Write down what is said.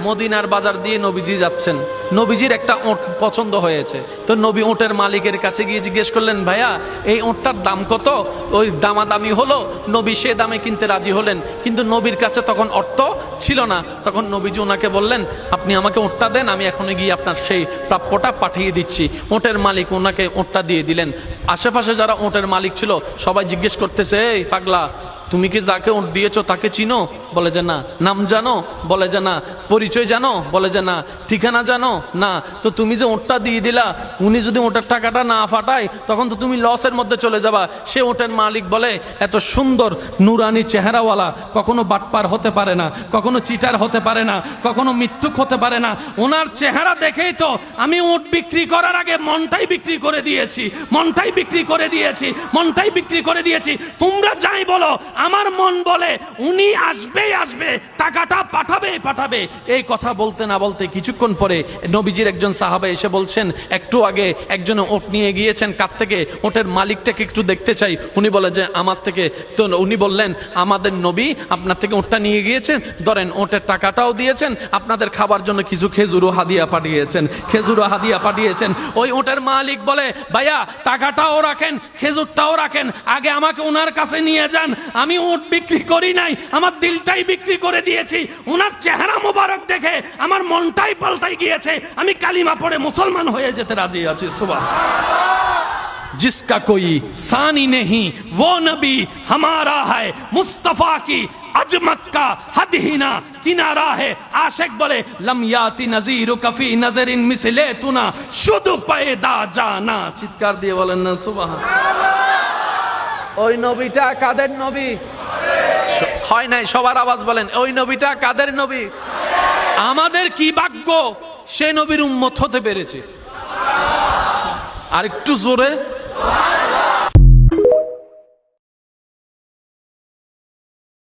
মদিনার বাজার দিয়ে নবীজি যাচ্ছেন, নবীজির একটা ওট পছন্দ হয়েছে। তো নবী ওটের মালিকের কাছে গিয়ে জিজ্ঞেস করলেন, ভাইয়া এই ওটটার দাম কত? ওই দামাদামি হলো, নবী সে দামে কিনতে রাজি হলেন, কিন্তু নবীর কাছে তখন অর্থ ছিল না। তখন নবীজি ওনাকে বললেন, আপনি আমাকে ওটটা দেন, আমি এখনই গিয়ে আপনার সেই প্রাপ্যটা পাঠিয়ে দিচ্ছি। ওটের মালিক ওনাকে ওটটা দিয়ে দিলেন। আশেপাশে যারা ওটের মালিক ছিল সবাই জিজ্ঞেস করতেছে, এই পাগলা, তুমি কি যাকে ওট দিয়েছো তাকে চিনো? বলে যে না। নাম জানো? বলে যে না। পরিচয় জানো? বলে যে না। ঠিকানা জানো? না। তো তুমি যে ওটটা দিয়ে দিলা, উনি যদি ওটার টাকাটা না ফাটায় তখন তো তুমি লসের মধ্যে চলে যাবা। সে ওটের মালিক বলে, এত সুন্দর নুরানি চেহারাওয়ালা কখনো বাটপার হতে পারে না, কখনো চিটার হতে পারে না, কখনো মিথ্যুক হতে পারে না। ওনার চেহারা দেখেই তো আমি ওট বিক্রি করার আগে মনটাই বিক্রি করে দিয়েছি, মনটাই বিক্রি করে দিয়েছি, মনটাই বিক্রি করে দিয়েছি। তোমরা যাই বলো, আমার মন বলে উনি আসবেই আসবে, টাকাটা পাঠাবেই পাঠাবে। এই কথা বলতে না বলতে কিছুক্ষণ পরে নবীজির একজন সাহাবা এসে বলছেন, একটু আগে একজন ওট নিয়ে গিয়েছেন, কাছ থেকে ওটের মালিকটাকে একটু দেখতে চাই। উনি বলে যে আমার থেকে। তো উনি বললেন, আমাদের নবী আপনার থেকে ওটটা নিয়ে গিয়েছেন, ধরেন ওটের টাকাটাও দিয়েছেন, আপনাদের খাবার জন্য কিছু খেজুরও হাদিয়া পাঠিয়েছেন, খেজুরও হাদিয়া পাঠিয়েছেন। ওই ওটের মালিক বলে, ভাইয়া টাকাটাও রাখেন, খেজুরটাও রাখেন, আগে আমাকে ওনার কাছে নিয়ে যান। আমি ওট বিক্রি করি নাই, আমার দিলটাই বিক্রি করে দিয়েছি। ওনার চেহারা মোবারক দেখে আমার মনটাই পাল্টাই গিয়েছে, আমি কালিমা পড়ে মুসলমান হয়ে যেতে রাজি আছি। সুবহানাল্লাহ। जिसका कोई सानी नहीं वो नबी हमारा है, मुस्तफा की अजमत का हद ही ना किनारा है। आशिक बोले, लम याति नजीर कफी नजरिन मिसले तुना शुद्ध पैदा जाना। চিৎকার দিয়ে বলেন না সুবহানাল্লাহ। ওই নবীটা কাদের নবী? হয় নাই, সবার আওয়াজ বলেন, ওই নবীটা কাদের নবী? আমাদের কি ভাগ্য সে নবীর উম্মত হতে পেরেছে। আর একটু জোরে।